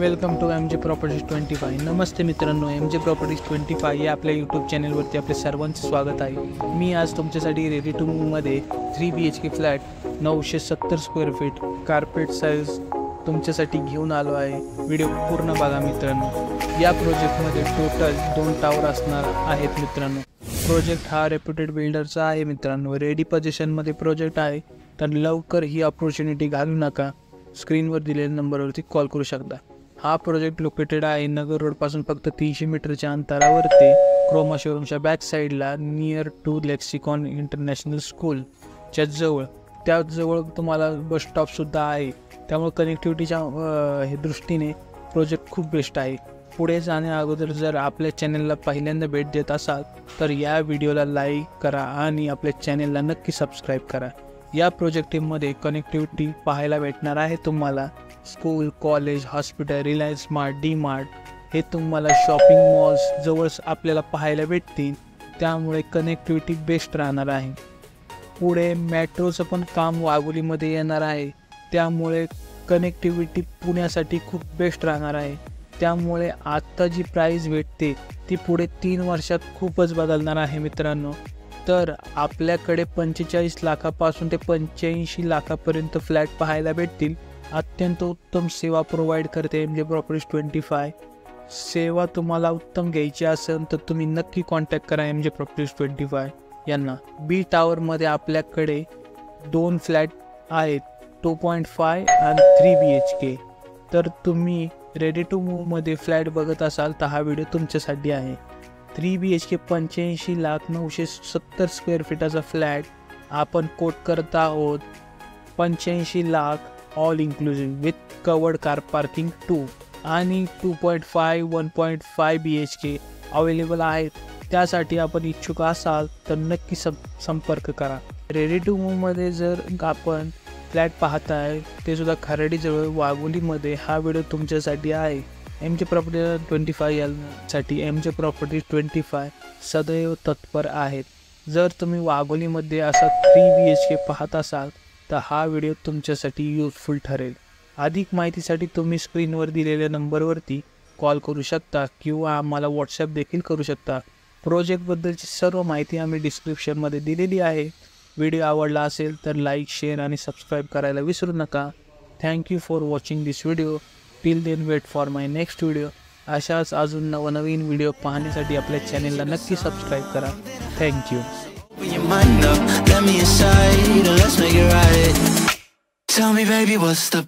Welcome to M J properties 25। नमस्ते मित्रांनो, M J properties 25 या आपल्या यूट्यूब चॅनलवरती आपले सर्वांचे स्वागत आहे। मी आज तुमच्यासाठी रेडी टू मूव्हमध्ये 3 BHK flat 970 square feet carpet size तुमच्यासाठी घेऊन आलो आहे। व्हिडिओ पूर्ण बघा मित्रांनो। या प्रोजेक्टमध्ये टोटल 2 टावर असणार आहेत मित्रांनो। प्रोजेक्ट हा रेप्युटेड बिल्डरचा आहे मित्रांनो। रेडी पोझिशनमध्ये प्रोजेक्ट आहे, तर लवकर ही अपॉर्च्युनिटी घालू नका। स्क्रीनवर दिलेल्या नंबरवरती कॉल करू शकता। हा प्रोजेक्ट लोकेटेड आहे नगर रोडपासून फक्त 300 मीटरच्या अंतरावरती क्रोमा शोरूमच्या बॅक साईडला नियर टू लेक्सिकॉन इंटरनॅशनल स्कूलच्या जवळ। त्याजवळ तुम्हाला बस स्टॉपसुद्धा आहे, त्यामुळे कनेक्टिव्हिटीच्या दृष्टीने प्रोजेक्ट खूप बेस्ट आहे। पुढे जाण्या अगोदर जर आपल्या चॅनलला पहिल्यांदा भेट देत असाल तर या व्हिडिओला लाईक करा आणि आपल्या चॅनलला नक्की सबस्क्राईब करा। या प्रोजेक्टमध्ये कनेक्टिव्हिटी पाहायला भेटणार आहे तुम्हाला। School, college, hospital, Reliance smart, D mart हे तुम्हाला शॉपिंग मॉल्स जवळ आपल्याला पाहायला भेटतील, त्यामुळे कनेक्टिव्हिटी बेस्ट राहणार आहे। पुढे मेट्रोचं पण काम वाघोलीमध्ये येणार आहे, त्यामुळे कनेक्टिव्हिटी पुण्यासाठी खूप बेस्ट राहणार आहे। त्यामुळे आत्ता जी प्राईस भेटते ती पुढे 3 वर्षात खूपच बदलणार आहे मित्रांनो। तर आपल्याकडे 45 लाखापासून ते 85 लाखापर्यंत फ्लॅट पाहायला भेटतील। अत्यंत उत्तम सेवा प्रोव्हाइड करते एम जे प्रॉपर्टीज 25। सेवा तुम्हाला उत्तम घ्यायची असेल तर तुम्ही नक्की कॉन्टॅक्ट करा एम जे प्रॉपर्टीज 25 यांना। बी टावरमध्ये आपल्याकडे 2 फ्लॅट आहेत, 2.5 आणि 3 BHK। तर तुम्ही रेडी टू मूव्हमध्ये फ्लॅट बघत असाल तर हा व्हिडिओ तुमच्यासाठी आहे। 3 BHK 85,970 स्क्वेअर फीटाचा फ्लॅट आपण कोट करत आहोत 85 lakh all inclusive with covered car parking 2 आणि 2.5 1.5 BHK अवेलेबल आहेत। त्यासाठी आपण इच्छुक असाल तर नक्की संपर्क करा। रेडी टू मूव्हमध्ये जर आपण फ्लॅट पाहताय ते सुद्धा खराडीजवळ वाघोलीमध्ये, हा व्हिडिओ तुमच्यासाठी आहे। एम जे प्रॉपर्टी 25 यासाठी एम जे प्रॉपर्टी 25 सदैव तत्पर आहेत। जर तुम्ही वाघोलीमध्ये असा 3 BHK पाहत असाल तर हा व्हिडिओ तुमच्यासाठी युजफुल ठरेल। अधिक माहितीसाठी तुम्ही स्क्रीनवर दिलेल्या नंबरवरती कॉल करू शकता किंवा आम्हाला व्हॉट्सॲप देखील करू शकता। प्रोजेक्टबद्दलची सर्व माहिती आम्ही डिस्क्रिप्शनमध्ये दिलेली आहे। व्हिडिओ आवडला असेल तर लाईक, शेअर आणि सबस्क्राईब करायला विसरू नका। Thank you for watching this video. Till then wait for my next video. अशाच अजून नवनवीन व्हिडिओ पाहण्यासाठी आपल्या चॅनलला नक्की सबस्क्राईब करा। Thank you. Tell me baby what's the